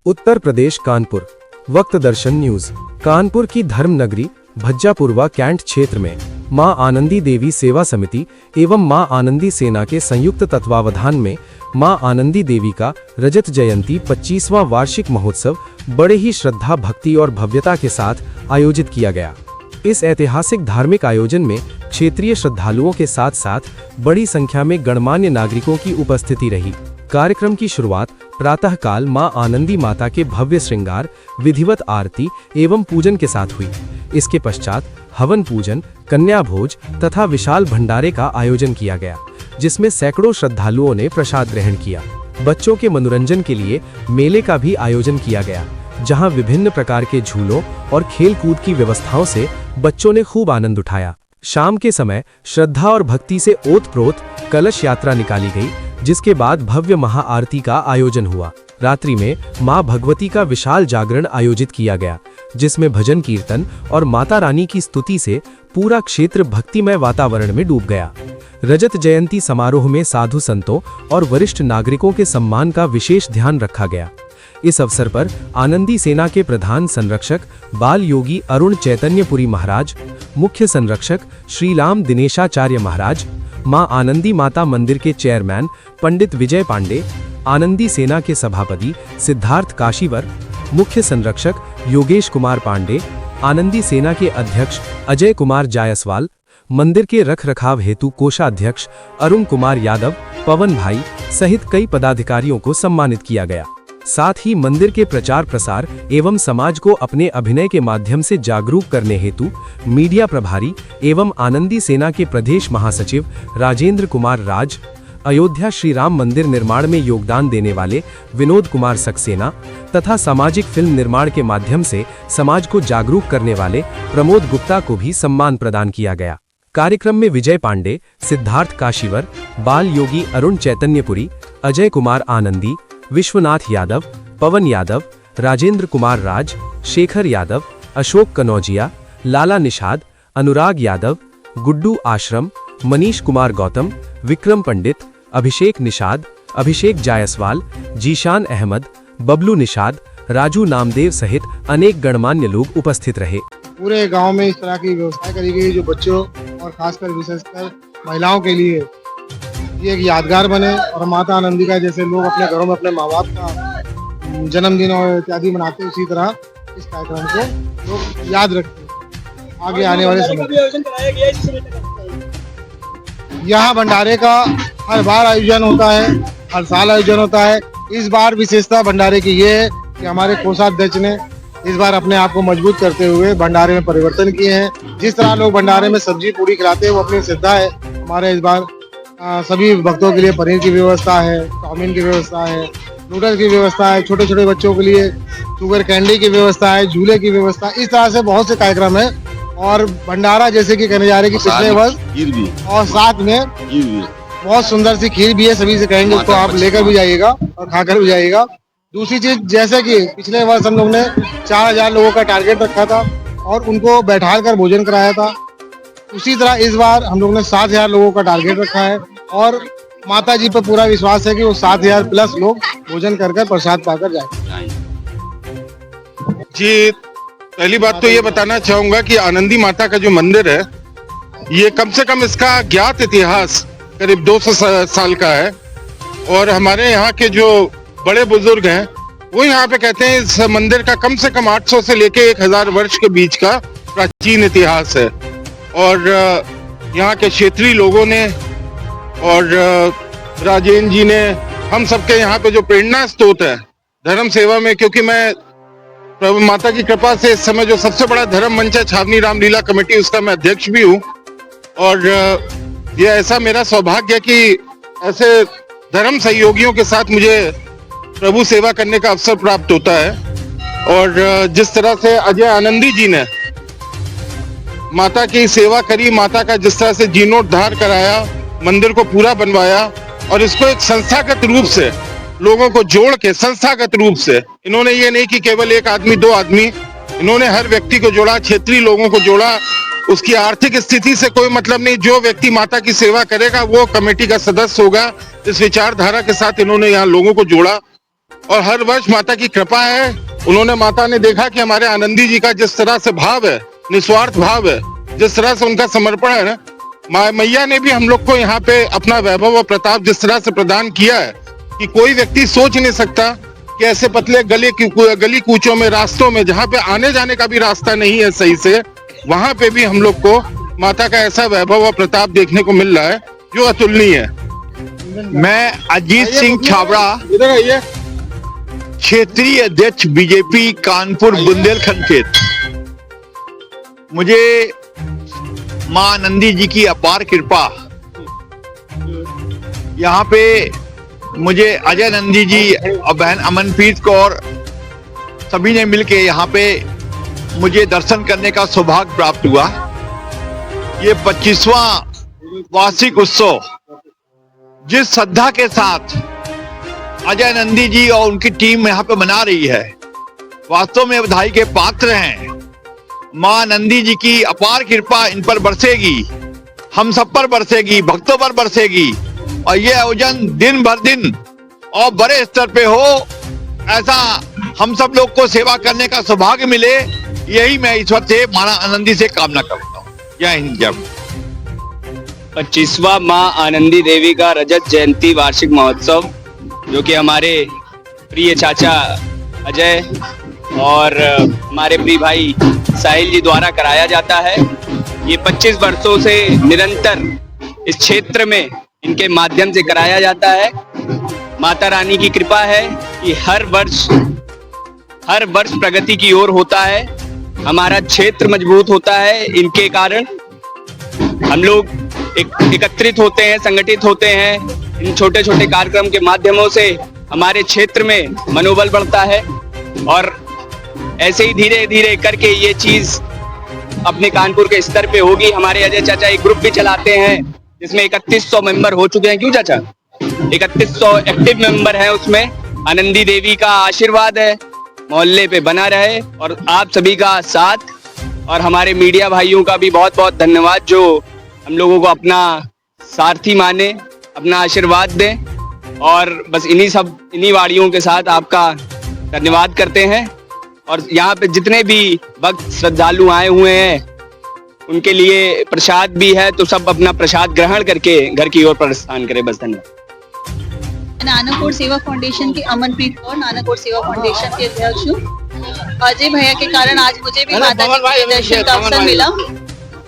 उत्तर प्रदेश कानपुर। वक्त दर्शन न्यूज। कानपुर की धर्म नगरी भज्जापुरवा कैंट क्षेत्र में मां आनंदी देवी सेवा समिति एवं मां आनंदी सेना के संयुक्त तत्वावधान में मां आनंदी देवी का रजत जयंती 25वां वार्षिक महोत्सव बड़े ही श्रद्धा भक्ति और भव्यता के साथ आयोजित किया गया। इस ऐतिहासिक धार्मिक आयोजन में क्षेत्रीय श्रद्धालुओं के साथ साथ बड़ी संख्या में गणमान्य नागरिकों की उपस्थिति रही। कार्यक्रम की शुरुआत प्रातःकाल मां आनंदी माता के भव्य श्रृंगार, विधिवत आरती एवं पूजन के साथ हुई। इसके पश्चात हवन पूजन, कन्या भोज तथा विशाल भंडारे का आयोजन किया गया, जिसमें सैकड़ों श्रद्धालुओं ने प्रसाद ग्रहण किया। बच्चों के मनोरंजन के लिए मेले का भी आयोजन किया गया, जहां विभिन्न प्रकार के झूलों और खेल कूद की व्यवस्थाओं से बच्चों ने खूब आनंद उठाया। शाम के समय श्रद्धा और भक्ति से ओतप्रोत कलश यात्रा निकाली गई, जिसके बाद भव्य महाआरती का आयोजन हुआ। रात्रि में मां भगवती का विशाल जागरण आयोजित किया गया, जिसमें भजन कीर्तन और माता रानी की स्तुति से पूरा क्षेत्र भक्तिमय वातावरण में डूब गया। रजत जयंती समारोह में साधु संतों और वरिष्ठ नागरिकों के सम्मान का विशेष ध्यान रखा गया। इस अवसर पर आनंदी सेना के प्रधान संरक्षक बाल योगी अरुण चैतन्यपुरी महाराज, मुख्य संरक्षक श्रीराम दिनेशाचार्य महाराज, मां आनंदी माता मंदिर के चेयरमैन पंडित विजय पांडे, आनंदी सेना के सभापति सिद्धार्थ काशीवर, मुख्य संरक्षक योगेश कुमार पांडे, आनंदी सेना के अध्यक्ष अजय कुमार जायसवाल, मंदिर के रखरखाव हेतु कोषाध्यक्ष अरुण कुमार यादव, पवन भाई सहित कई पदाधिकारियों को सम्मानित किया गया। साथ ही मंदिर के प्रचार प्रसार एवं समाज को अपने अभिनय के माध्यम से जागरूक करने हेतु मीडिया प्रभारी एवं आनंदी सेना के प्रदेश महासचिव राजेंद्र कुमार राज, अयोध्या श्री राम मंदिर निर्माण में योगदान देने वाले विनोद कुमार सक्सेना तथा सामाजिक फिल्म निर्माण के माध्यम से समाज को जागरूक करने वाले प्रमोद गुप्ता को भी सम्मान प्रदान किया गया। कार्यक्रम में विजय पांडे, सिद्धार्थ काशीवर, बाल योगी अरुण चैतन्यपुरी, अजय कुमार आनंदी, विश्वनाथ यादव, पवन यादव, राजेंद्र कुमार राज, शेखर यादव, अशोक कनौजिया, लाला निषाद, अनुराग यादव, गुड्डू आश्रम, मनीष कुमार गौतम, विक्रम पंडित, अभिषेक निषाद, अभिषेक जायसवाल, जीशान अहमद, बबलू निषाद, राजू नामदेव सहित अनेक गणमान्य लोग उपस्थित रहे। पूरे गांव में इस तरह की व्यवस्था करी गई जो बच्चों और खासकर विशेषकर महिलाओं के लिए ये एक यादगार बने और माता आनंदी का जैसे लोग अपने घरों में अपने माँ बाप का जन्मदिन और इत्यादि मनाते, उसी तरह इस कार्यक्रम को लोग याद रखते आगे आने वाले समय। यहाँ भंडारे का हर बार आयोजन होता है, हर साल आयोजन होता है। इस बार विशेषता भंडारे की ये है कि हमारे कोषाध्यक्ष ने इस बार अपने आप को मजबूत करते हुए भंडारे में परिवर्तन किए हैं। जिस तरह लोग भंडारे में सब्जी पूरी खिलाते हैं वो अपनी श्रद्धा है। हमारे इस बार सभी भक्तों के लिए पनीर की व्यवस्था है, चाउमीन की व्यवस्था है, नूडल्स की व्यवस्था है, छोटे छोटे बच्चों के लिए शुगर कैंडी की व्यवस्था है, झूले की व्यवस्था, इस तरह से बहुत से कार्यक्रम है। और भंडारा जैसे कि कहने जा रहे कि पिछले वर्ष खीर भी और साथ में बहुत सुंदर सी खीर भी है। सभी से कहेंगे उसको आप लेकर भी जाइएगा और खाकर भी जाइएगा। दूसरी चीज जैसे कि पिछले वर्ष हम लोग ने 4000 लोगों का टारगेट रखा था और उनको बैठा कर भोजन कराया था। उसी तरह इस बार हम लोग ने 7000 लोगों का टारगेट रखा है और माता जी पर पूरा विश्वास है कि वो 7000 प्लस लोग भोजन कर प्रसाद पाकर जाए। जी, पहली बात तो ये बताना चाहूंगा कि आनंदी माता का जो मंदिर है, ये कम से कम इसका ज्ञात इतिहास करीब 200 साल का है। और हमारे यहाँ के जो बड़े बुजुर्ग हैं वो यहाँ पे कहते हैं इस मंदिर का कम से कम 800 से लेके 1000 वर्ष के बीच का प्राचीन इतिहास है। और यहाँ के क्षेत्रीय लोगों ने और राजेंद्र जी ने, हम सबके यहाँ पे जो प्रेरणा स्रोत है धर्म सेवा में, क्योंकि मैं प्रभु माता की कृपा से इस समय जो सबसे बड़ा धर्म मंच है छावनी रामलीला कमेटी, उसका मैं अध्यक्ष भी हूँ। और ये ऐसा मेरा सौभाग्य है कि ऐसे धर्म सहयोगियों के साथ मुझे प्रभु सेवा करने का अवसर प्राप्त होता है। और जिस तरह से अजय आनंदी जी ने माता की सेवा करी, माता का जिस तरह से जीर्णोद्धार कराया, मंदिर को पूरा बनवाया और इसको एक संस्थागत रूप से लोगों को जोड़ के, संस्थागत रूप से इन्होंने ये नहीं कि केवल एक आदमी दो आदमी, इन्होंने हर व्यक्ति को जोड़ा, क्षेत्रीय लोगों को जोड़ा। उसकी आर्थिक स्थिति से कोई मतलब नहीं, जो व्यक्ति माता की सेवा करेगा वो कमेटी का सदस्य होगा। इस विचारधारा के साथ इन्होंने यहाँ लोगों को जोड़ा और हर वर्ष माता की कृपा है। उन्होंने माता ने देखा कि हमारे आनंदी जी का जिस तरह से भाव है, निस्वार्थ भाव है, जिस तरह से उनका समर्पण है ना, मैया ने भी हम लोग को यहाँ पे अपना वैभव और प्रताप जिस तरह से प्रदान किया है कि कोई व्यक्ति सोच नहीं सकता कि ऐसे पतले गली कूचों में, रास्तों में, जहाँ पे आने जाने का भी रास्ता नहीं है सही से, वहां पे भी हम लोग को माता का ऐसा वैभव और प्रताप देखने को मिल रहा है जो अतुलनीय है। मैं अजीत सिंह छाबड़ा, इधर आइए। क्षेत्रीय अध्यक्ष बीजेपी कानपुर बुंदेलखंड क्षेत्र। मुझे मां आनंदी जी की अपार कृपा, यहाँ पे मुझे अजय नंदी जी और बहन अमनप्रीत कौर सभी ने मिलके यहाँ पे मुझे दर्शन करने का सौभाग्य प्राप्त हुआ। ये 25वां वार्षिक उत्सव जिस श्रद्धा के साथ अजय नंदी जी और उनकी टीम यहाँ पे मना रही है, वास्तव में बधाई के पात्र हैं। मां नंदी जी की अपार कृपा इन पर बरसेगी, हम सब पर बरसेगी, भक्तों पर बरसेगी, और ये आयोजन दिन भर दिन और बड़े स्तर पे हो, ऐसा हम सब लोग को सेवा करने का सौभाग्य मिले, यही मैं ईश्वर से मां आनंदी से कामना करता हूँ। जय हिंद, जय भारत। 25वां मां आनंदी देवी का रजत जयंती वार्षिक महोत्सव, जो कि हमारे प्रिय चाचा अजय और हमारे प्रिय भाई साहिल जी द्वारा कराया जाता है। ये 25 वर्षों से निरंतर इस क्षेत्र में इनके माध्यम से कराया जाता है। माता रानी की कृपा है कि हर वर्ष प्रगति की ओर होता है, हमारा क्षेत्र मजबूत होता है। इनके कारण हम लोग एकत्रित होते हैं, संगठित होते हैं। इन छोटे छोटे कार्यक्रम के माध्यमों से हमारे क्षेत्र में मनोबल बढ़ता है, और ऐसे ही धीरे धीरे करके ये चीज अपने कानपुर के स्तर पे होगी। हमारे अजय चाचा एक ग्रुप भी चलाते हैं जिसमें 3100 मेंबर हो चुके हैं। क्यों चाचा? 3100 एक्टिव मेंबर हैं उसमें। आनंदी देवी का आशीर्वाद है, मोहल्ले पे बना रहे, और आप सभी का साथ, और हमारे मीडिया भाइयों का भी बहुत बहुत धन्यवाद जो हम लोगों को अपना सारथी माने, अपना आशीर्वाद दें। और बस इन्हीं वाणियों के साथ आपका धन्यवाद करते हैं। और यहाँ पे जितने भी भक्त श्रद्धालु आए हुए हैं उनके लिए प्रसाद भी है, तो सब अपना प्रसाद ग्रहण करके घर की ओर प्रस्थान करें। बस धन्यवाद। नानाकोट सेवा फाउंडेशन की अमनप्रीत कौर, नानाकोट सेवा फाउंडेशन के अध्यक्ष हूँ। अजय भैया के कारण आज मुझे भी माता के दर्शन का अवसर मिला।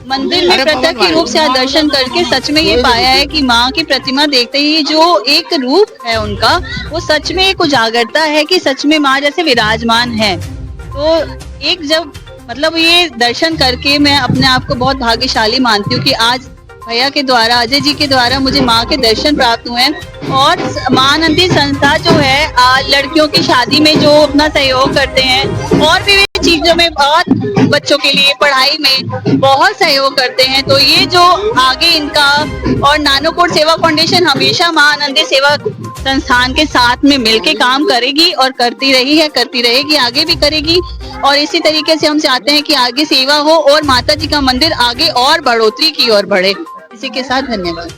मंदिर में प्रत्यक्ष रूप से दर्शन करके सच में ये पाया है कि माँ की प्रतिमा देखते ही जो एक रूप है उनका, वो सच में एक उजागरता है कि सच में माँ जैसे विराजमान है। तो एक जब मतलब ये दर्शन करके मैं अपने आप को बहुत भाग्यशाली मानती हूँ कि आज भैया के द्वारा, अजय जी के द्वारा मुझे माँ के दर्शन प्राप्त हुए हैं। और मां आनंदी संस्था जो है लड़कियों की शादी में जो अपना सहयोग करते हैं, और भी चीजों में बहुत, बच्चों के लिए पढ़ाई में बहुत सहयोग करते हैं। तो ये जो आगे इनका, और नानाकोट सेवा फाउंडेशन हमेशा मां आनंदी सेवा संस्थान के साथ में मिलके काम करेगी और करती रही है, करती रहेगी, आगे भी करेगी। और इसी तरीके से हम चाहते हैं कि आगे सेवा हो और माता जी का मंदिर आगे और बढ़ोतरी की ओर बढ़े। इसी के साथ धन्यवाद।